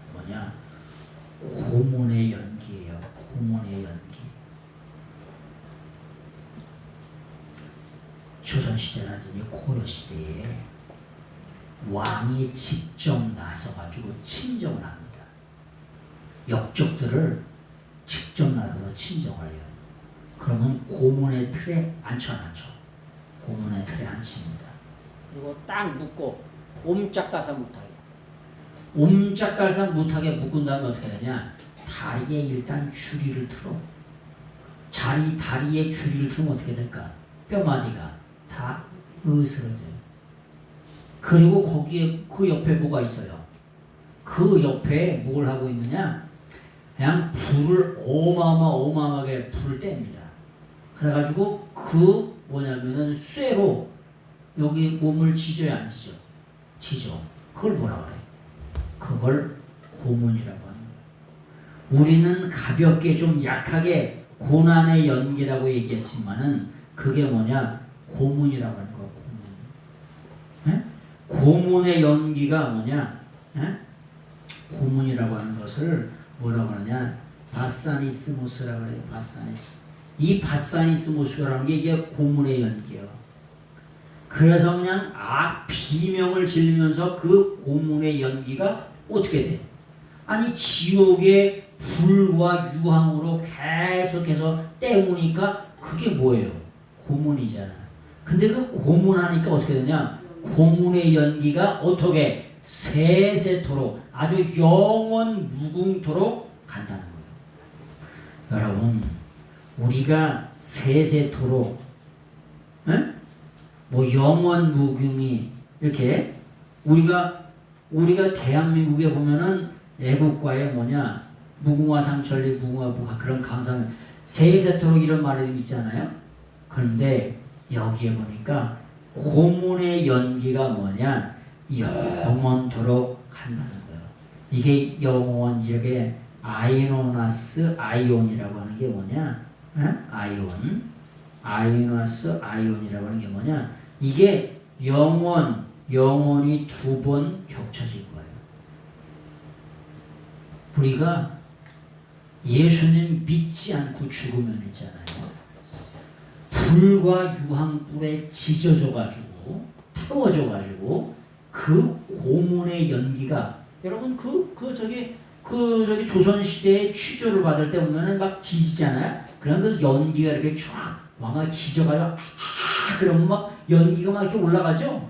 고문의 연기예요. 고문의 연기. 조선시대라든지 고려시대에 왕이 직접 나서가지고 친정을 합니다. 역적들을 직접 나서서 친정을 해요. 그러면 고문의 틀에 앉혀. 고문의 틀에 앉힙니다. 그리고 딱 묶고 옴짝달싹 못하게. 옴짝달싹 못하게 묶은 다음에 어떻게 되냐? 다리에 일단 줄이를 틀어. 다리에 줄이를 틀면 어떻게 될까? 뼈마디가 다 으스러져요. 그리고 거기에 그 옆에 뭐가 있어요? 그 옆에 뭘 하고 있느냐? 그냥 불을 어마어마하게 불을 뗍니다. 그래가지고 쇠로 여기 몸을 지져야 안 지져? 지져. 그걸 뭐라 그래? 그걸 고문이라고 하는 거예요. 우리는 가볍게 좀 약하게 고난의 연기라고 얘기했지만은 그게 고문이라고 하는 거야. 고문. 에? 고문의 연기가 에? 고문이라고 하는 것을 뭐라고 하느냐? 바사니스모스라고 그래요. 바사니스. 이 바사니스모스라는 게 이게 고문의 연기예요. 그래서 그냥 비명을 지르면서 그 고문의 연기가 어떻게 돼? 아니 지옥의 불과 유황으로 계속해서 때우니까 그게 뭐예요? 고문이잖아. 근데 그 고문하니까 어떻게 되냐? 고문의 연기가 어떻게 세세토록 아주 영원 무궁토록 간다는 거예요. 여러분 우리가 세세토록 영원 무궁이 이렇게 우리가 대한민국에 보면은 애국가에 무궁화 상천리 무궁화 그런 감상 세세토록 이런 말이 좀 있잖아요. 그런데 여기에 보니까 고문의 연기가 뭐냐? 영원토록 한다는 거예요. 이게 영원 이렇게 아이노나스 아이온이라고 하는 게 뭐냐? 아이온. 아이노나스 아이온이라고 하는 게 뭐냐? 이게 영원이 두 번 겹쳐진 거예요. 우리가 예수님 믿지 않고 죽으면 있잖아요. 불과 유황불에 지져져가지고 태워져가지고 그 고문의 연기가 여러분 저기 조선시대에 취조를 받을 때 보면은 막 지지잖아요. 그런 그 연기가 이렇게 쫙 왕아 지져가요. 그러면 막 연기가 막 이렇게 올라가죠.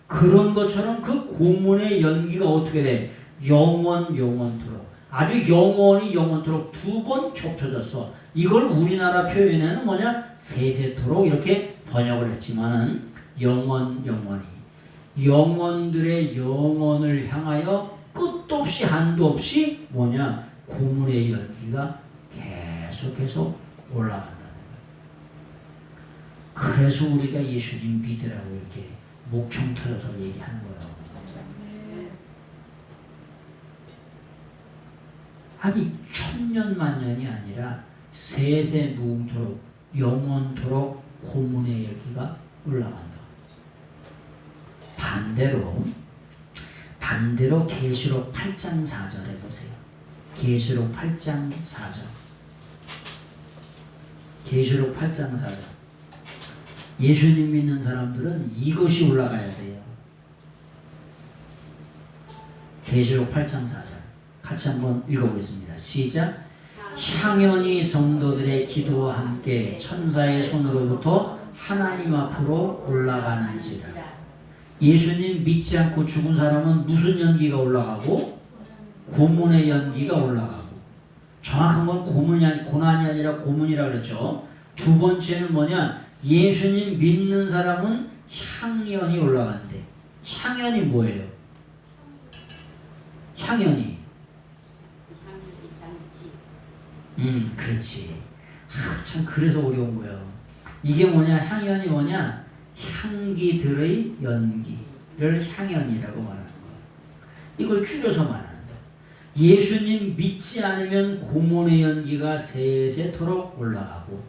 그런 것처럼 그 고문의 연기가 어떻게 돼? 영원토록 아주 영원토록 두 번 겹쳐졌어. 이걸 우리나라 표현에는 뭐냐? 세세토록 이렇게 번역을 했지만은 영원히 영원들의 영원을 향하여 끝도 없이 한도 없이 뭐냐? 고문의 연기가 계속해서 올라간다는 거예요. 그래서 우리가 예수님 믿으라고 이렇게 목청 터져서 얘기하는 거예요. 아니 천년만년이 아니라 세세 무궁토록 영원토록 고문의 열기가 올라간다. 반대로 계시록 8장 4절에 보세요. 계시록 8장 4절. 계시록 8장 4절. 예수님 믿는 사람들은 이것이 올라가야 돼요. 계시록 8장 4절. 같이 한번 읽어보겠습니다. 시작. 향연이 성도들의 기도와 함께 천사의 손으로부터 하나님 앞으로 올라가는지라. 예수님 믿지 않고 죽은 사람은 무슨 연기가 올라가고? 고문의 연기가 올라가고. 정확한 건 고난이 아니라 고문이라 그랬죠. 두 번째는 뭐냐? 예수님 믿는 사람은 향연이 올라간대. 향연이 뭐예요? 향연이. 그렇지. 참 그래서 어려운 거예요. 이게 뭐냐? 향연이 뭐냐? 향기들의 연기를 향연이라고 말하는 거예요. 이걸 줄여서 말하는 거예요. 예수님 믿지 않으면 고문의 연기가 세세토록 올라가고,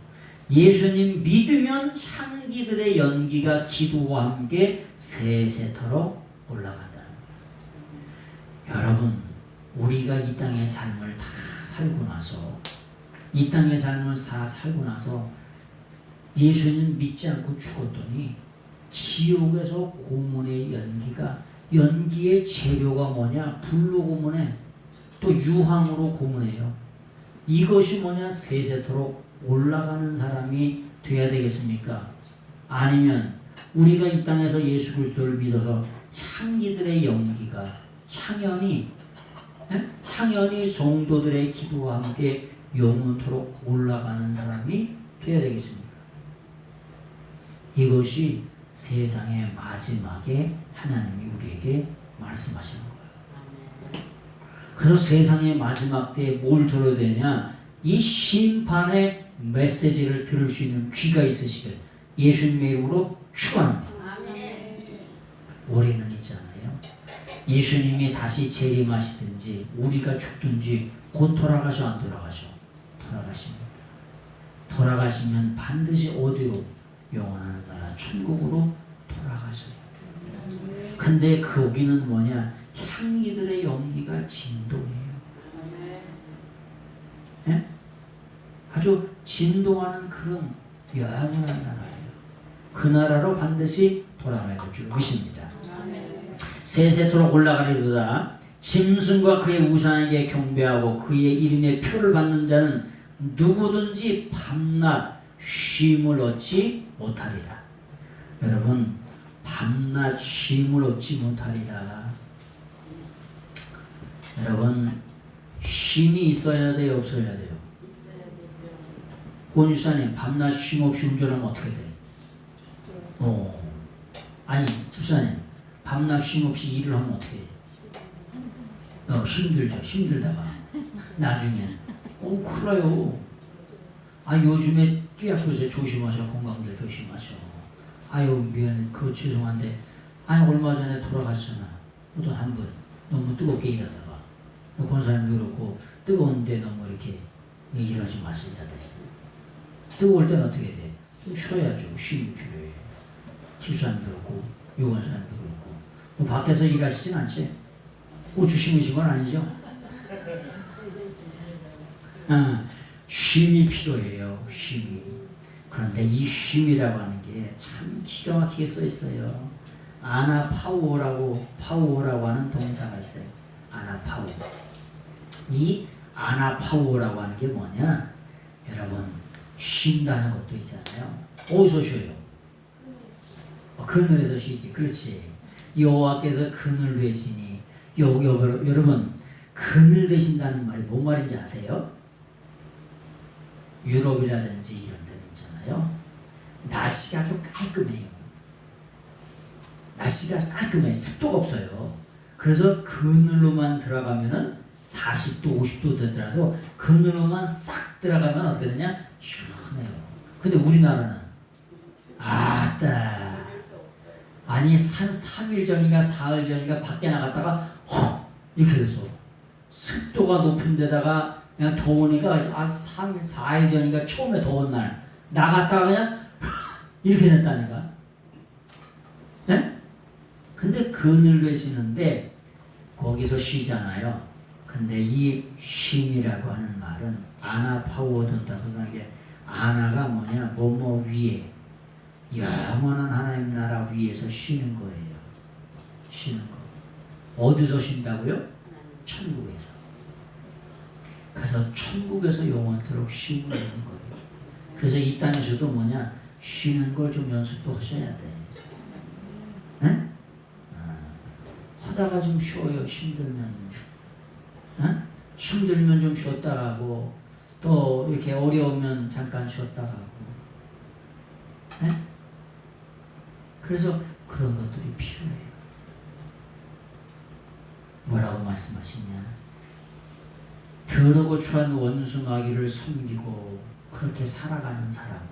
예수님 믿으면 향기들의 연기가 기도와 함께 세세토록 올라간다는 거예요. 여러분, 우리가 이 땅의 삶을 다 살고 나서 예수님 믿지 않고 죽었더니 지옥에서 고문의 연기의 재료가 뭐냐? 불로 고문해. 또 유황으로 고문해요. 이것이 뭐냐? 세세토록 올라가는 사람이 돼야 되겠습니까? 아니면 우리가 이 땅에서 예수 그리스도를 믿어서 향기들의 연기가 향연이 성도들의 기도와 함께 영원토록 올라가는 사람이 되어야 되겠습니까? 이것이 세상의 마지막에 하나님이 우리에게 말씀하시는 거예요. 그래서 세상의 마지막 때에 뭘 들어야 되냐? 이 심판의 메시지를 들을 수 있는 귀가 있으시길 예수님의 이름으로 축원합니다. 우리는 있잖아요. 예수님이 다시 재림하시든지 우리가 죽든지 곧 돌아가셔 안 돌아가셔? 돌아가십니다. 돌아가시면 반드시 어디로? 영원한 나라 천국으로 돌아가셔요. 근데 거기는 뭐냐? 향기들의 연기가 진동해요. 예? 아주 진동하는 그런 영원한 나라예요. 그 나라로 반드시 돌아가야 될 줄 믿습니다. 세세토록 올라가리로다. 짐승과 그의 우상에게 경배하고 그의 이름의 표를 받는 자는 누구든지 밤낮 쉼을 얻지 못하리라. 여러분, 밤낮 쉼을 얻지 못하리라. 여러분, 쉼이 있어야 돼요, 없어야 돼요? 권유사님, 밤낮 쉼 없이 운전하면 어떻게 돼? 아니, 집사님, 밤낮 쉼 없이 일을 하면 어떻게 해? 힘들죠. 힘들다가 나중엔 큰일 나요. 아 요즘에 띠약볕에 조심하셔. 건강들 조심하셔. 아유 미안해. 그거 죄송한데 아니 얼마 전에 돌아가셨잖아. 어떤 한 분. 너무 뜨겁게 일하다가 권사님도 그렇고 뜨거운데 너무 이렇게 일하지 마셔야 돼. 뜨거울 때는 어떻게 돼? 좀 쉬어야죠. 쉼이 필요해. 집사님도 그렇고 유권사님도 그렇고 뭐 밖에서 일하시진 않지? 고추 심으신 건 아니죠? 쉼이 필요해요. 쉼이. 그런데 이 쉼이라고 하는 게 참 기가 막히게 써 있어요. 아나파우오라고 하는 동사가 있어요. 아나파우. 이 아나파우오라고 하는 게 뭐냐? 여러분 쉰다는 것도 있잖아요. 어디서 쉬어요? 그늘에서 쉬지. 그렇지. 여호와께서 그늘 되시니 여러분 그늘 되신다는 말이 뭔 말인지 아세요? 유럽이라든지 이런 데는 있잖아요. 날씨가 아주 깔끔해요. 날씨가 깔끔해. 습도가 없어요. 그래서 그늘로만 들어가면은 40도 50도 되더라도 그늘로만 싹 들어가면 어떻게 되냐? 시원해요. 근데 우리나라는 아따 아니 한 3일 전인가 4일 전인가 밖에 나갔다가 헉 이렇게 돼서 습도가 높은 데다가 그냥 더우니까 3일 4일 전인가 처음에 더운 날 나갔다가 그냥 이렇게 됐다니까. 네? 근데 그늘 계시는데 거기서 쉬잖아요. 근데 이 쉼이라고 하는 말은 아나파우어돈다. 그게 아나가 뭐냐? 뭐뭐 위에 영원한 하나님 나라 위에서 쉬는 거예요. 쉬는 거. 어디서 쉰다고요? 천국에서. 그래서 천국에서 영원토록 쉼을 얻는 거예요. 그래서 이 땅에서도 뭐냐? 쉬는 걸 좀 연습도 하셔야 돼. 응? 하다가 좀 쉬어요. 힘들면. 응? 힘들면 좀 쉬었다 가고 또 이렇게 어려우면 잠깐 쉬었다 가고. 응? 그래서 그런 것들이 필요해요. 뭐라고 말씀하시냐? 더러고 추한 원수 마귀를 섬기고 그렇게 살아가는 사람은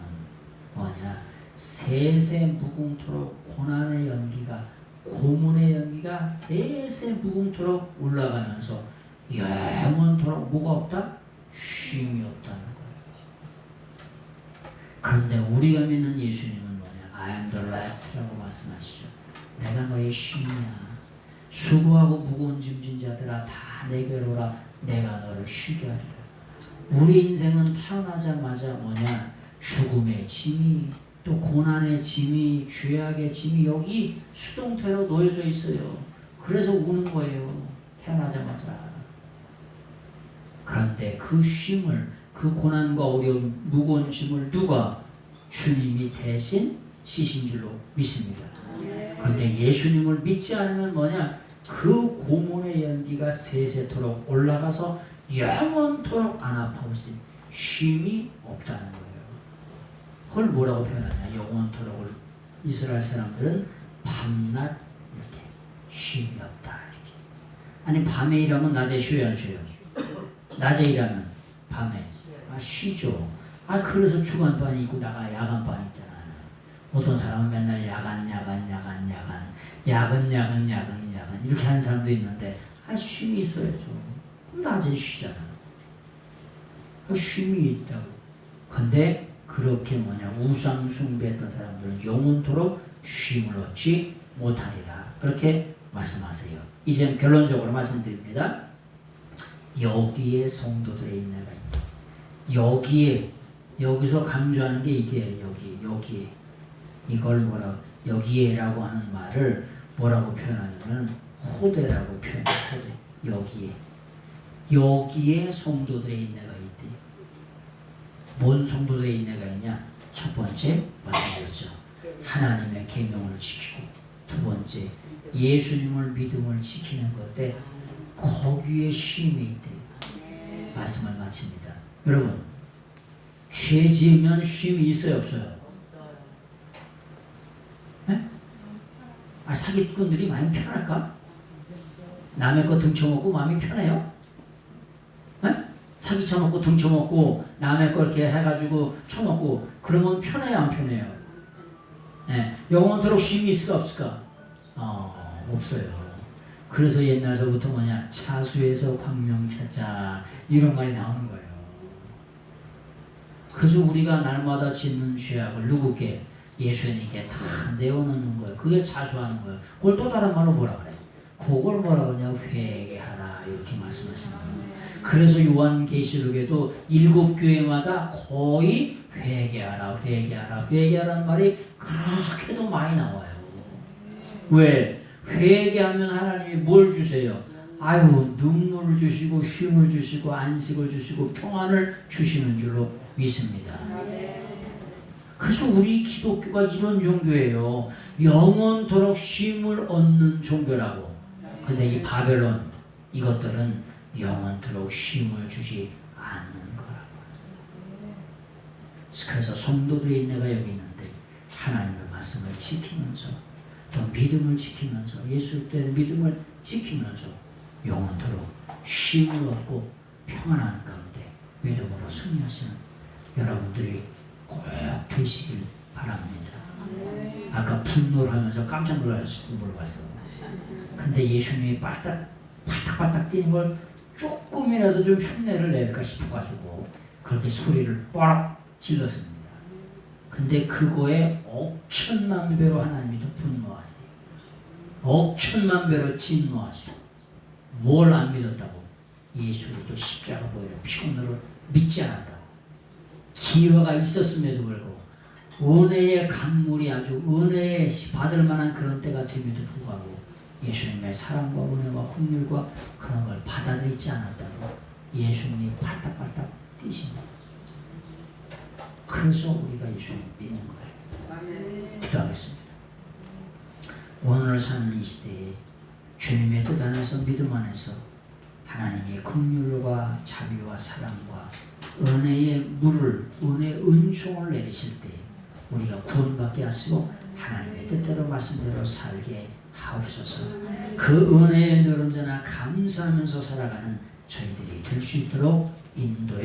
뭐냐? 세세 무궁토록 고난의 연기가 고문의 연기가 세세 무궁토록 올라가면서 영원토록 뭐가 없다? 쉼이 없다는 거예요. 그런데 우리가 믿는 예수님은 뭐냐? I am the last라고 말씀하시죠. 내가 너의 쉼이야. 수고하고 무거운 짐진 자들아 다 내게로 오라. 내가 너를 쉬게 하리라. 우리 인생은 태어나자마자 뭐냐? 죽음의 짐이 또 고난의 짐이 죄악의 짐이 여기 수동태로 놓여져 있어요. 그래서 우는 거예요. 태어나자마자. 그런데 그 쉼을 그 고난과 어려움 무거운 짐을 누가? 주님이 대신 지신 줄로 믿습니다. 그런데 예수님을 믿지 않으면 뭐냐? 그 고문의 연기가 세세토록 올라가서 영원토록 안 아파오신 쉼이 없다는 거예요. 그걸 뭐라고 표현하냐? 영원토록을 이스라엘 사람들은 밤낮 이렇게 쉼이 없다 이렇게. 아니 밤에 일하면 낮에 쉬어야 안 쉬어요? 낮에 일하면 밤에 쉬죠. 그래서 주간반이 있고 야간반이 있잖아. 어떤 사람은 맨날 야간 이렇게 하는 사람도 있는데 쉼이 있어야죠. 그럼 낮에 쉬잖아. 쉼이 있다고. 근데 그렇게 우상 숭배했던 사람들은 영원토록 쉼을 얻지 못하리라. 그렇게 말씀하세요. 이제 결론적으로 말씀드립니다. 여기에 성도들의 인내가 있다. 여기서 강조하는 게 이게 여기에 이걸 여기에라고 하는 말을 뭐라고 표현하냐면 호대라고 표현해요. 호대. 여기에 성도들의 인내가 있대. 뭔 성도들의 인내가 있냐? 첫 번째 말씀드렸죠. 하나님의 계명을 지키고, 두 번째 예수님을 믿음을 지키는 것에 거기에 쉼이 있대. 말씀을 마칩니다. 여러분, 죄 지으면 쉼이 있어요, 없어요? 네? 사기꾼들이 마음이 편할까? 남의 거 등쳐먹고 마음이 편해요? 네? 사기 쳐먹고 등 쳐먹고 남의 거 이렇게 해가지고 쳐먹고 그러면 편해요 안 편해요? 네. 영원토록 쉼이 있을까 없을까? 없어요. 그래서 옛날서부터 뭐냐 차수에서 광명 찾자 이런 말이 나오는 거예요. 그래서 우리가 날마다 짓는 죄악을 누구께? 예수님께 다 내어놓는 거예요. 그게 자수하는 거예요. 그걸 또 다른 말로 뭐라 그래? 그걸 뭐라 그러냐? 회개하라 이렇게 말씀하시는 거예요. 그래서 요한계시록에도 7교회마다 거의 회개하라 회개하라 회개하라는 말이 그렇게도 많이 나와요. 왜? 회개하면 하나님이 뭘 주세요? 아유 눈물을 주시고 쉼을 주시고 안식을 주시고 평안을 주시는 줄로 믿습니다. 그래서 우리 기독교가 이런 종교예요. 영원토록 쉼을 얻는 종교라고. 근데 이 바벨론 이것들은 영원토록 쉼을 주지 않는 거라고. 그래서 성도들이 내가 여기 있는데 하나님의 말씀을 지키면서 또 믿음을 지키면서 예수에 대한 믿음을 지키면서 영원토록 쉼을 얻고 평안한 가운데 믿음으로 승리하시는 여러분들이 꼭 되시길 바랍니다. 아까 분노를 하면서 깜짝 놀라실지도 모르겠어. 근데 예수님이 발딱 뛰는 걸 조금이라도 좀 흉내를 낼까 싶어가지고 그렇게 소리를 빡 질렀습니다. 근데 그거에 억천만 배로 하나님이 더 분노하세요. 억천만 배로 진노하세요. 뭘 안 믿었다고? 예수 그리스도 십자가 보혈의 피눈물을 믿지 않았다고. 기회가 있었음에도 불구하고 은혜의 강물이 아주 은혜에 받을 만한 그런 때가 됨에도 불구하고 예수님의 사랑과 은혜와 긍휼과 그런 걸 받아들이지 않았다고 예수님이 발딱발딱 뛰십니다. 그래서 우리가 예수님을 믿는 거예요. 기도하겠습니다. 오늘 사는 이 시대에 주님의 뜻 안에서 믿음 안에서 하나님의 긍휼과 자비와 사랑과 은혜의 물을 은혜의 은총을 내리실 때 우리가 구원받게 하시고 하나님의 뜻대로 말씀대로 살게 하옵소서. 그 은혜에 늘 언제나 감사하면서 살아가는 저희들이 될 수 있도록 인도해